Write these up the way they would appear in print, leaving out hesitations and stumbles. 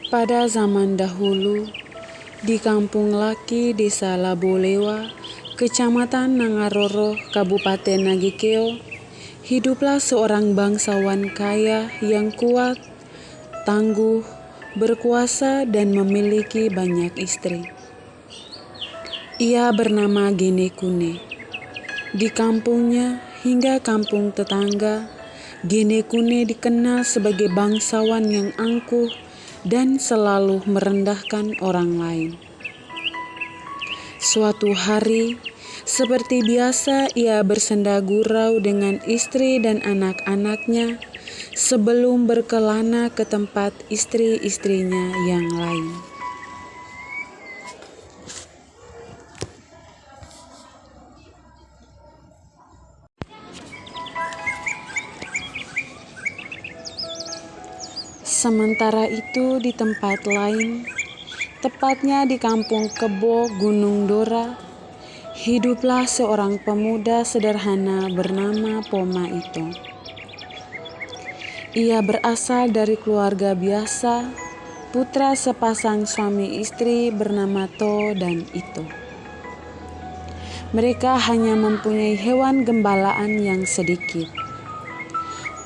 Pada zaman dahulu, di kampung Laki, Desa Labolewa, Kecamatan Nangaroro, Kabupaten Nagekeo, hiduplah seorang bangsawan kaya yang kuat, tangguh, berkuasa, dan memiliki banyak istri. Ia bernama Genekune. Di kampungnya hingga kampung tetangga, Genekune dikenal sebagai bangsawan yang angkuh dan selalu merendahkan orang lain. Suatu hari, seperti biasa ia bersenda gurau dengan istri dan anak-anaknya sebelum berkelana ke tempat istri-istrinya yang lain. Sementara itu di tempat lain, tepatnya di kampung Kebo, Gunung Dora, hiduplah seorang pemuda sederhana bernama Poma Ito. Ia berasal dari keluarga biasa, putra sepasang suami istri bernama To dan Ito. Mereka hanya mempunyai hewan gembalaan yang sedikit.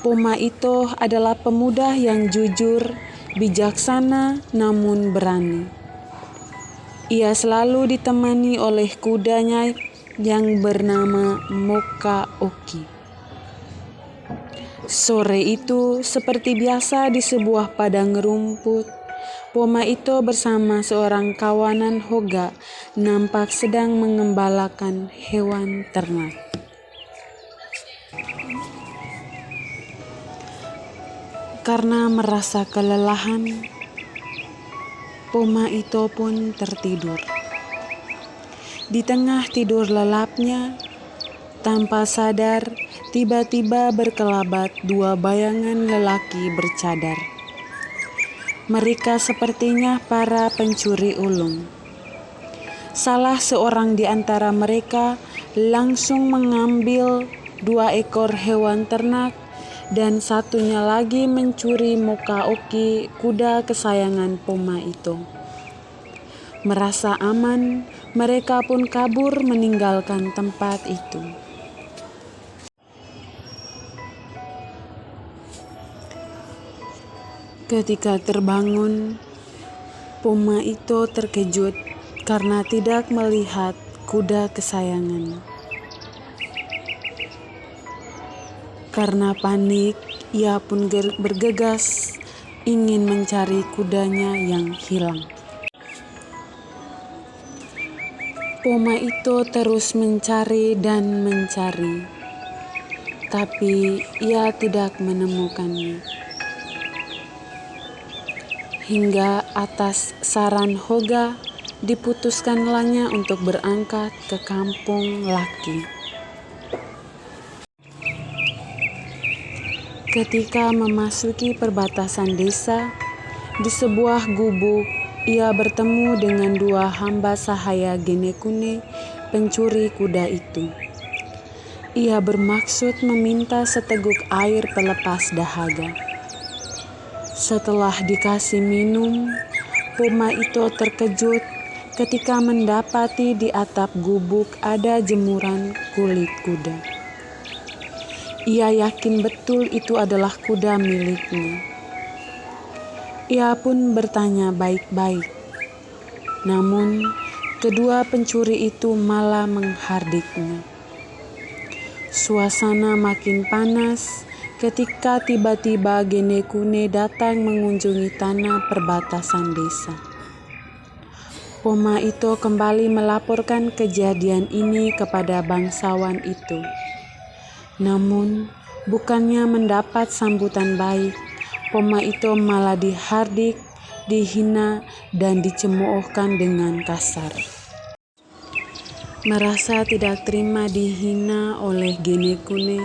Poma Ito adalah pemuda yang jujur, bijaksana, namun berani. Ia selalu ditemani oleh kudanya yang bernama Moka Oki. Sore itu, seperti biasa di sebuah padang rumput, Poma Ito bersama seorang kawanan hoga nampak sedang mengembalakan hewan ternak. Karena merasa kelelahan, Poma Ito pun tertidur. Di tengah tidur lelapnya, tanpa sadar, tiba-tiba berkelabat dua bayangan lelaki bercadar. Mereka sepertinya para pencuri ulung. Salah seorang di antara mereka langsung mengambil 2 ekor hewan ternak dan satunya lagi mencuri Moka Oki, kuda kesayangan Poma Ito. Merasa aman, mereka pun kabur meninggalkan tempat itu. Ketika terbangun, Poma Ito terkejut karena tidak melihat kuda kesayangan. Karena panik, ia pun bergegas ingin mencari kudanya yang hilang. Poma Ito terus mencari dan mencari, tapi ia tidak menemukannya. Hingga atas saran Hoga, diputuskannya untuk berangkat ke kampung Laki. Ketika memasuki perbatasan desa, di sebuah gubuk, ia bertemu dengan 2 hamba sahaya Genekune, pencuri kuda itu. Ia bermaksud meminta seteguk air pelepas dahaga. Setelah dikasih minum, Poma Ito terkejut ketika mendapati di atap gubuk ada jemuran kulit kuda. Ia yakin betul itu adalah kuda miliknya. Ia pun bertanya baik-baik. Namun, kedua pencuri itu malah menghardiknya. Suasana makin panas ketika tiba-tiba Genekune datang mengunjungi tanah perbatasan desa. Poma Ito kembali melaporkan kejadian ini kepada bangsawan itu. Namun, bukannya mendapat sambutan baik, Poma Ito malah dihardik, dihina, dan dicemoohkan dengan kasar. Merasa tidak terima dihina oleh Genekune,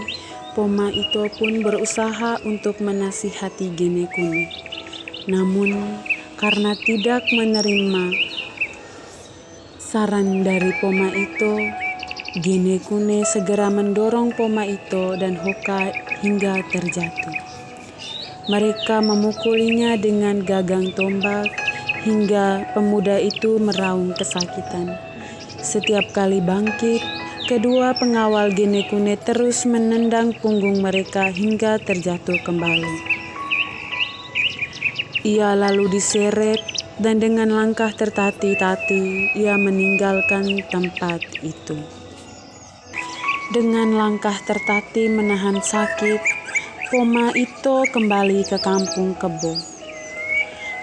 Poma Ito pun berusaha untuk menasihati Genekune. Namun, karena tidak menerima saran dari Poma Ito, Genekune segera mendorong Poma Ito dan Hoka hingga terjatuh. Mereka memukulinya dengan gagang tombak hingga pemuda itu meraung kesakitan. Setiap kali bangkit, kedua pengawal Genekune terus menendang punggung mereka hingga terjatuh kembali. Ia lalu diseret dan dengan langkah tertati-tati ia meninggalkan tempat itu. Dengan langkah tertati menahan sakit, Poma Ito kembali ke kampung kebo.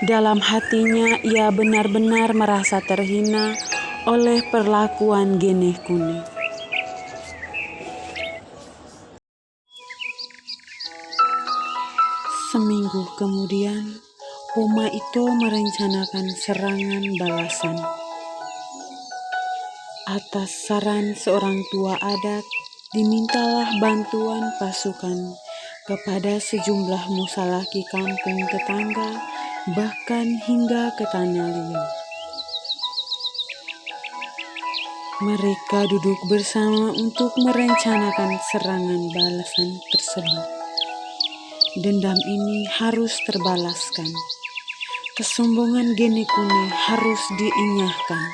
Dalam hatinya ia benar-benar merasa terhina oleh perlakuan Genekune. Seminggu kemudian, Poma Ito merencanakan serangan balasan. Atas saran seorang tua adat, dimintalah bantuan pasukan kepada sejumlah musalaki kampung tetangga, bahkan hingga ke Tanah Liat. Mereka duduk bersama untuk merencanakan serangan balasan tersebut. Dendam ini harus terbalaskan. Kesombongan Genekune harus dienyahkan.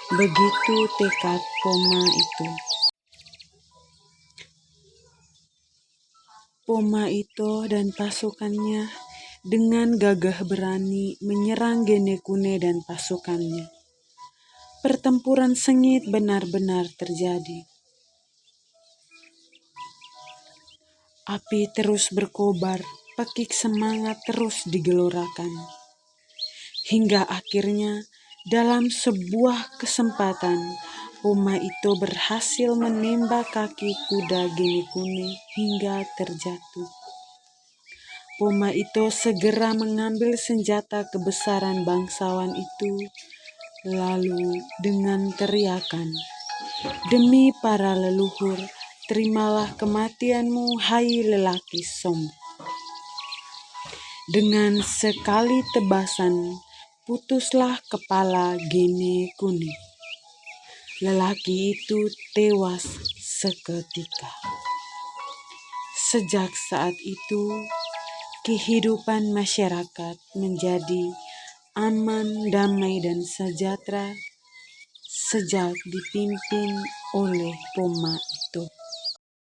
Begitu tekad Poma itu. Poma Ito dan pasukannya dengan gagah berani menyerang Genekune dan pasukannya. Pertempuran sengit benar-benar terjadi. Api terus berkobar, pekik semangat terus digelorakan. Hingga akhirnya dalam sebuah kesempatan, Poma Ito berhasil menembak kaki kuda Genekune hingga terjatuh. Poma Ito segera mengambil senjata kebesaran bangsawan itu, lalu dengan teriakan, "Demi para leluhur, terimalah kematianmu, hai lelaki sombong." Dengan sekali tebasan, putuslah kepala Genekune. Lelaki itu tewas seketika. Sejak saat itu, kehidupan masyarakat menjadi aman, damai, dan sejahtera sejak dipimpin oleh Poma Ito.